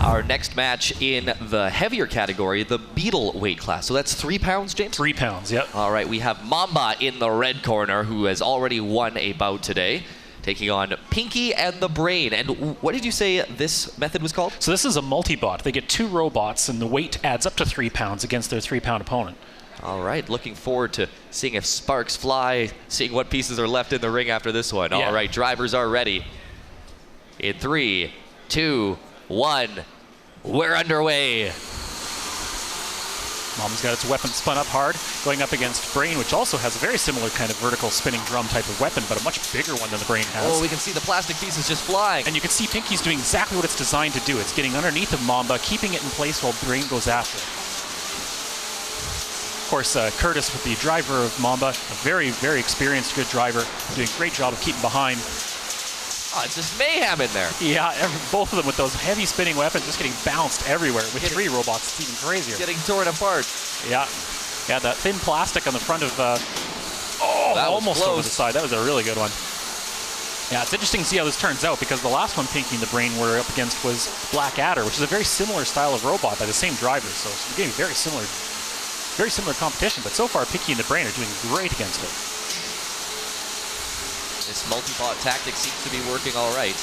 Our next match in the heavier category, the Beetleweight class. So that's 3 pounds, James? 3 pounds, yep. All right, we have Mamba in the red corner, who has already won a bout today, taking on Pinky and the Brain. And what did you say this method was called? So this is a multi-bot. They get 2 robots, and the weight adds up to 3 pounds against their 3-pound opponent. All right, looking forward to seeing if sparks fly, seeing what pieces are left in the ring after this one. Yeah. All right, drivers are ready. In 3, 2, 1, we're underway. Mamba's got its weapon spun up hard, going up against Brain, which also has a very similar kind of vertical spinning drum type of weapon, but a much bigger one than the Brain has. Oh, we can see the plastic pieces just flying. And you can see Pinky's doing exactly what it's designed to do. It's getting underneath of Mamba, keeping it in place while Brain goes after it. Of course, Curtis, with the driver of Mamba, a very, very experienced, good driver, doing a great job of keeping behind. Oh, it's just mayhem in there. Yeah, both of them with those heavy spinning weapons just getting bounced everywhere. With 3 robots, it's even crazier. Getting torn apart. Yeah, that thin plastic on the front of, almost over the side. That was a really good one. Yeah, it's interesting to see how this turns out, because the last one Pinky and the Brain were up against was Black Adder, which is a very similar style of robot by the same driver. So it's getting very similar competition. But so far, Pinky and the Brain are doing great against it. This multi-bot tactic seems to be working all right.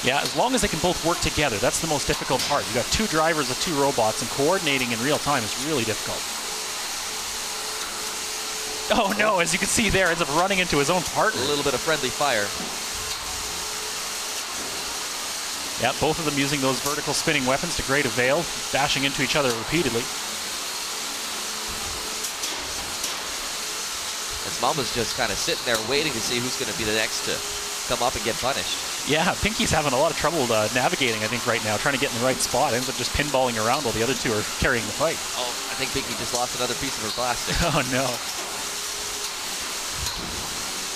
Yeah, as long as they can both work together. That's the most difficult part. You've got 2 drivers with 2 robots, and coordinating in real time is really difficult. Oh no, as you can see there, ends up running into his own partner. A little bit of friendly fire. Yeah, both of them using those vertical spinning weapons to great avail, bashing into each other repeatedly. Mamba's just kind of sitting there waiting to see who's going to be the next to come up and get punished. Yeah, Pinky's having a lot of trouble navigating, I think, right now, trying to get in the right spot. Ends up just pinballing around while the other 2 are carrying the fight. Oh, I think Pinky just lost another piece of her plastic. Oh, no.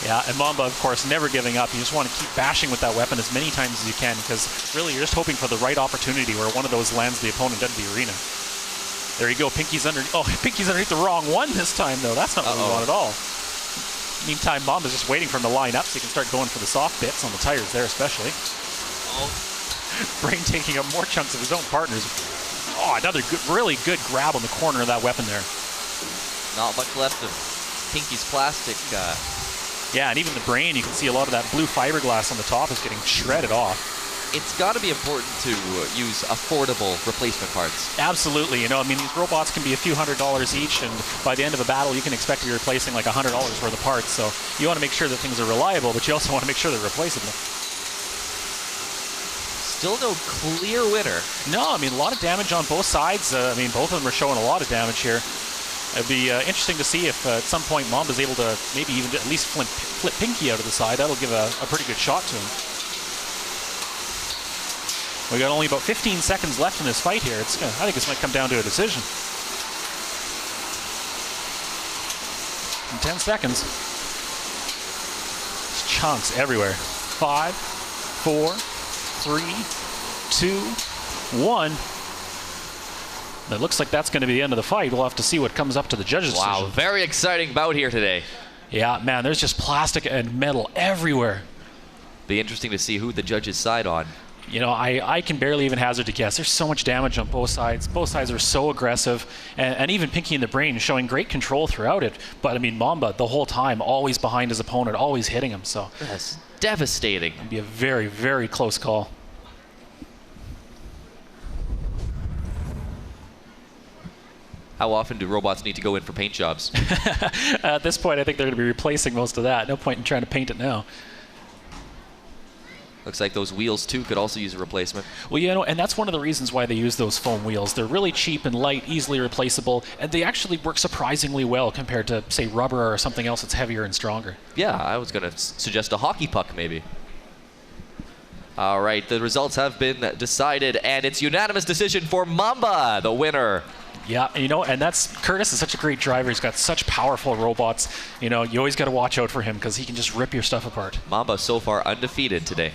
Yeah, and Mamba, of course, never giving up. You just want to keep bashing with that weapon as many times as you can, because really you're just hoping for the right opportunity where one of those lands the opponent into the arena. There you go, Pinky's underneath. Oh, Pinky's underneath the wrong one this time, though. That's not what we want at all. Meantime, Mamba's just waiting for him to line up so he can start going for the soft bits on the tires there, especially. Oh. Brain taking up more chunks of his own partners. Oh, another really good grab on the corner of that weapon there. Not much left of Pinky's plastic. Yeah, and even the Brain, you can see a lot of that blue fiberglass on the top is getting shredded off. It's got to be important to use affordable replacement parts. Absolutely. You know, I mean, these robots can be a few $100s each, and by the end of a battle, you can expect to be replacing like $100 worth of parts. So you want to make sure that things are reliable, but you also want to make sure they're replaceable. Still no clear winner. No, I mean, a lot of damage on both sides. I mean, both of them are showing a lot of damage here. It'd be interesting to see if at some point Mamba's able to maybe even at least flip Pinky out of the side. That'll give a pretty good shot to him. We got only about 15 seconds left in this fight here. I think this might come down to a decision. In 10 seconds. There's chunks everywhere. 5, 4, 3, 2, 1. It looks like that's going to be the end of the fight. We'll have to see what comes up to the judges' decision. Wow, very exciting bout here today. Yeah, man, there's just plastic and metal everywhere. Be interesting to see who the judges side on. You know, I can barely even hazard to guess. There's so much damage on both sides. Both sides are so aggressive. And even Pinky and the Brain showing great control throughout it. But, I mean, Mamba, the whole time, always behind his opponent, always hitting him. So that's devastating. It'd be a very, very close call. How often do robots need to go in for paint jobs? At this point, I think they're going to be replacing most of that. No point in trying to paint it now. Looks like those wheels, too, could also use a replacement. Well, you know, and that's one of the reasons why they use those foam wheels. They're really cheap and light, easily replaceable, and they actually work surprisingly well compared to, say, rubber or something else that's heavier and stronger. Yeah, I was going to suggest a hockey puck, maybe. All right, the results have been decided, and it's unanimous decision for Mamba, the winner. Yeah, you know, and Curtis is such a great driver. He's got such powerful robots. You know, you always got to watch out for him because he can just rip your stuff apart. Mamba so far undefeated today.